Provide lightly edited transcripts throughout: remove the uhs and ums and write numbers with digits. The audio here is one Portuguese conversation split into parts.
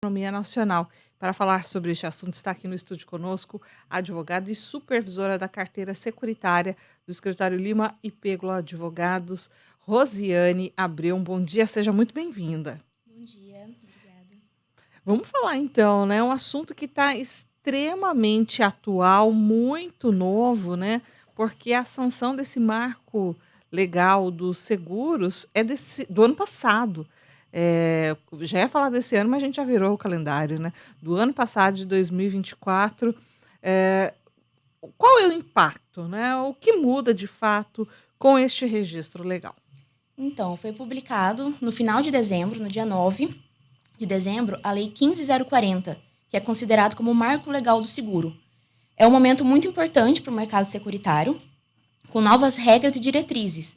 Economia Nacional. Para falar sobre este assunto, está aqui no estúdio conosco a advogada e supervisora da carteira securitária do Escritório Lima e Pêgulo Advogados, Rosiane Abreu. Bom dia, seja muito bem-vinda. Bom dia, obrigada. Vamos falar então, né? Um assunto que está extremamente atual, muito novo, né? Porque a sanção desse marco legal dos seguros é do ano passado. Já ia falar desse ano, mas a gente já virou o calendário, né? Do ano passado, de 2024. É, qual é o impacto, né? O que muda de fato com este registro legal? Então, foi publicado no final de dezembro, no dia 9 de dezembro, a Lei 15.040, que é considerado como o marco legal do seguro. É um momento muito importante para o mercado securitário, com novas regras e diretrizes.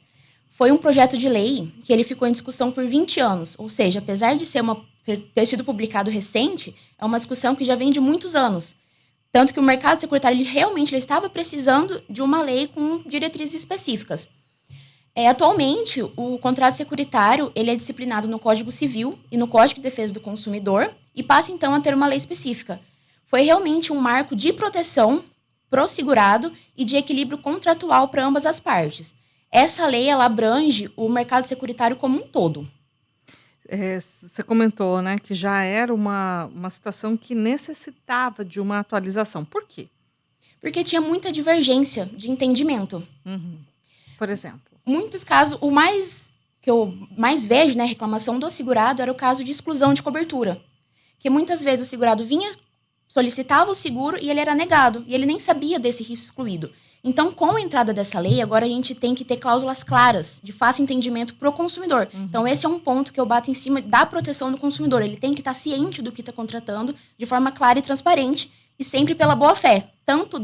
Foi um projeto de lei que ele ficou em discussão por 20 anos, ou seja, apesar de ter sido publicado recente, é uma discussão que já vem de muitos anos. Tanto que o mercado securitário ele estava precisando de uma lei com diretrizes específicas. Atualmente, o contrato securitário ele é disciplinado no Código Civil e no Código de Defesa do Consumidor e passa, então, a ter uma lei específica. Foi realmente um marco de proteção pro segurado e de equilíbrio contratual para ambas as partes. Essa lei ela abrange o mercado securitário como um todo. Você comentou, né, que já era uma situação que necessitava de uma atualização. Por quê? Porque tinha muita divergência de entendimento. Por exemplo. Muitos casos, o mais que eu mais vejo, né, reclamação do segurado era o caso de exclusão de cobertura. Que muitas vezes o segurado solicitava o seguro e ele era negado, e ele nem sabia desse risco excluído. Então, com a entrada dessa lei, agora a gente tem que ter cláusulas claras, de fácil entendimento para o consumidor. Então, esse é um ponto que eu bato em cima da proteção do consumidor. Ele tem que estar ciente do que está contratando, de forma clara e transparente, e sempre pela boa-fé, tanto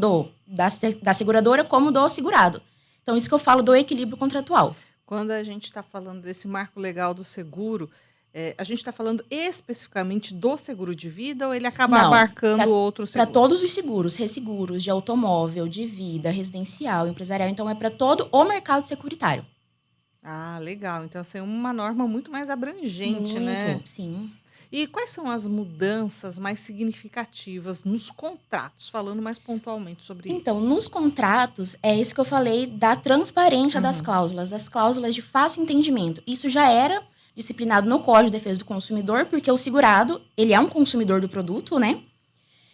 da seguradora como do segurado. Então, isso que eu falo do equilíbrio contratual. Quando a gente está falando desse marco legal do seguro, a gente está falando especificamente do seguro de vida ou ele acaba abarcando outros seguros? Para todos os seguros, resseguros de automóvel, de vida, residencial, empresarial. Então, é para todo o mercado securitário. Ah, legal. Então, assim, é uma norma muito mais abrangente, né? Muito, sim. E quais são as mudanças mais significativas nos contratos, falando mais pontualmente sobre Então, isso? nos contratos, é isso que eu falei da transparência das cláusulas de fácil entendimento. Isso já era disciplinado no Código de Defesa do Consumidor, porque o segurado, ele é um consumidor do produto, né?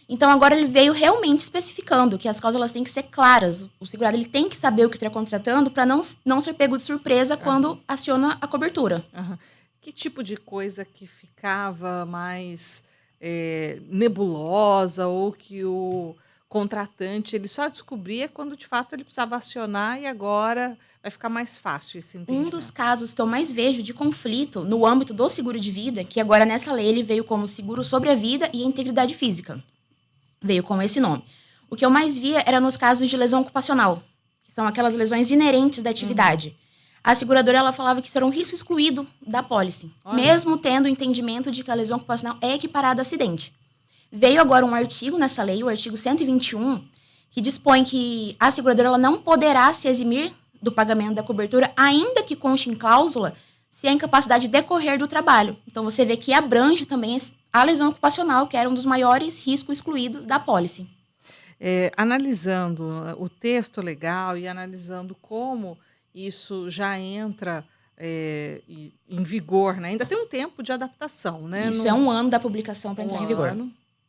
Então, agora ele veio realmente especificando que as cláusulas têm que ser claras. O segurado ele tem que saber o que está contratando para não ser pego de surpresa quando aciona a cobertura. Que tipo de coisa que ficava mais nebulosa ou que o contratante ele só descobria quando de fato ele precisava acionar e agora vai ficar mais fácil esse Um entendimento? dos casos que eu mais vejo de conflito no âmbito do seguro de vida, que agora nessa lei ele veio como seguro sobre a vida e a integridade física. Veio com esse nome. O que eu mais via era nos casos de lesão ocupacional, que são aquelas lesões inerentes da atividade. A seguradora ela falava que isso era um risco excluído da pólice, mesmo tendo o entendimento de que a lesão ocupacional é equiparada a acidente. Veio agora um artigo nessa lei, o artigo 121, que dispõe que a seguradora ela não poderá se eximir do pagamento da cobertura, ainda que conste em cláusula, se a incapacidade decorrer do trabalho. Então, você vê que abrange também a lesão ocupacional, que era um dos maiores riscos excluídos da pólice. Analisando o texto legal e analisando como isso já entra em vigor, né? Ainda tem um tempo de adaptação, né? Isso é um ano da publicação para entrar em vigor.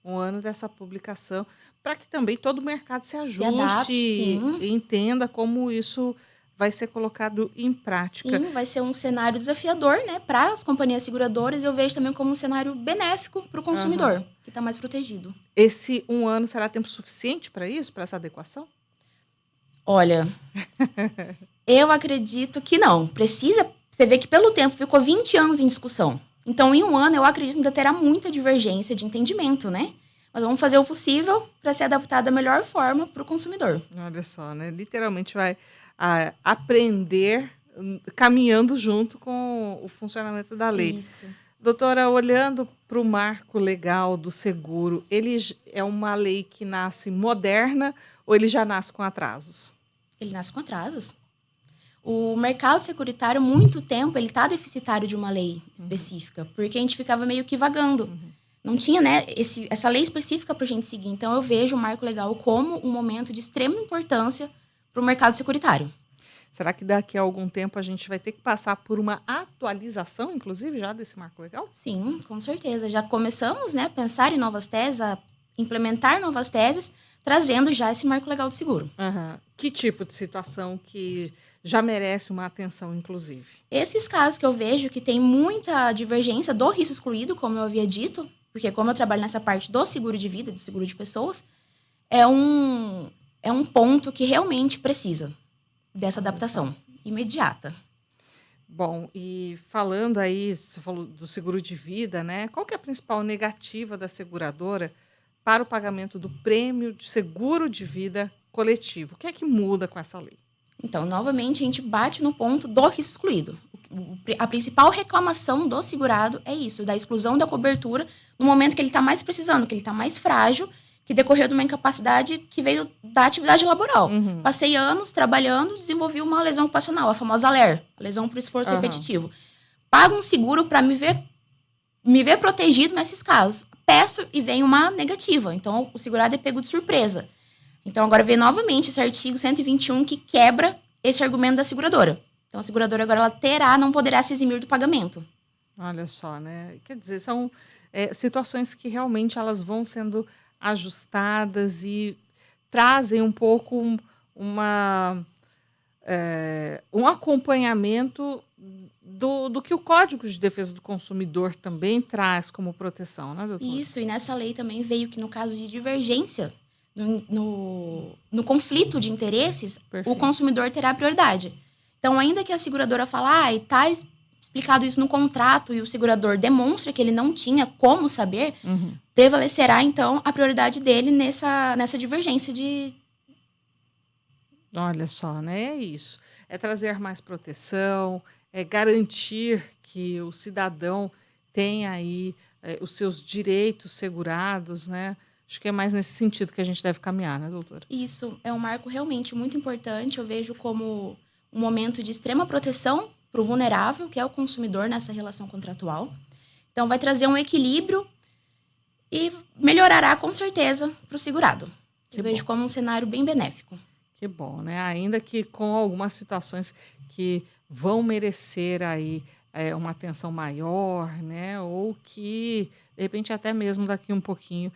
Um ano dessa publicação, para que também todo o mercado se ajuste adapte, e entenda como isso vai ser colocado em prática. Sim, vai ser um cenário desafiador, né, para as companhias seguradoras. Eu vejo também como um cenário benéfico para o consumidor, que está mais protegido. Esse um ano será tempo suficiente para isso, para essa adequação? Olha, eu acredito que não. Precisa. Você vê que pelo tempo ficou 20 anos em discussão. Então, em um ano, eu acredito que ainda terá muita divergência de entendimento, né? Mas vamos fazer o possível para ser adaptado da melhor forma para o consumidor. Olha só, né? Literalmente vai aprender caminhando junto com o funcionamento da lei. Isso. Doutora, olhando para o marco legal do seguro, ele é uma lei que nasce moderna ou ele já nasce com atrasos? Ele nasce com atrasos. O mercado securitário, muito tempo, ele está deficitário de uma lei específica, porque a gente ficava meio que vagando. não tinha, né, essa lei específica para a gente seguir. Então, eu vejo o marco legal como um momento de extrema importância para o mercado securitário. Será que daqui a algum tempo a gente vai ter que passar por uma atualização, inclusive, já desse marco legal? Sim, com certeza. Já começamos, né, a pensar em novas teses, a implementar novas teses, trazendo já esse marco legal do seguro. Aham. Que tipo de situação que já merece uma atenção, inclusive? Esses casos que eu vejo que tem muita divergência do risco excluído, como eu havia dito, porque como eu trabalho nessa parte do seguro de vida, do seguro de pessoas, é um ponto que realmente precisa dessa Olha adaptação só. imediata. Bom, e falando aí, você falou do seguro de vida, né? Qual que é a principal negativa da seguradora para o pagamento do prêmio de seguro de vida coletivo? O que é que muda com essa lei? Então, novamente, a gente bate no ponto do risco excluído. A principal reclamação do segurado é isso, da exclusão da cobertura no momento que ele está mais precisando, que ele está mais frágil, que decorreu de uma incapacidade que veio da atividade laboral. Uhum. Passei anos trabalhando, desenvolvi uma lesão ocupacional, a famosa LER, a lesão por esforço Aham. repetitivo. Pago um seguro para me ver protegido nesses casos. Peço e vem uma negativa. Então, o segurado é pego de surpresa. Então, agora vem novamente esse artigo 121 que quebra esse argumento da seguradora. Então, a seguradora agora ela não poderá se eximir do pagamento. Olha só, né? Quer dizer, são situações que realmente elas vão sendo ajustadas e trazem um pouco uma, um acompanhamento do que o Código de Defesa do Consumidor também traz como proteção, né, doutora? Isso, e nessa lei também veio que no caso de divergência, no conflito de interesses, o Perfeito. consumidor terá prioridade. Então, ainda que a seguradora fale, está explicado isso no contrato e o segurador demonstra que ele não tinha como saber, Uhum. prevalecerá, então, a prioridade dele nessa divergência de... Olha só, né? É isso. É trazer mais proteção, é garantir que o cidadão tenha aí os seus direitos segurados, né? Acho que é mais nesse sentido que a gente deve caminhar, né, doutora? Isso é um marco realmente muito importante. Eu vejo como um momento de extrema proteção para o vulnerável, que é o consumidor nessa relação contratual. Então, vai trazer um equilíbrio e melhorará com certeza para o segurado. Que Eu vejo bom. como um cenário bem benéfico. Que bom, né? Ainda que com algumas situações que vão merecer aí uma atenção maior, né? Ou que, de repente, até mesmo daqui um pouquinho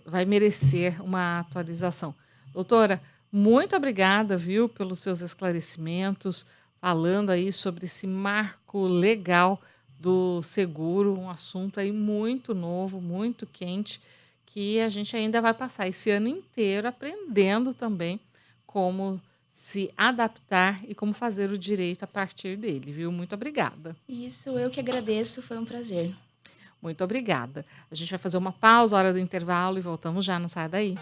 vai merecer uma atualização. Doutora, muito obrigada, viu, pelos seus esclarecimentos, falando aí sobre esse marco legal do seguro, um assunto aí muito novo, muito quente, que a gente ainda vai passar esse ano inteiro aprendendo também como se adaptar e como fazer o direito a partir dele, viu? Muito obrigada. Isso, eu que agradeço, foi um prazer. Muito obrigada. A gente vai fazer uma pausa, hora do intervalo, e voltamos já, não sai daí.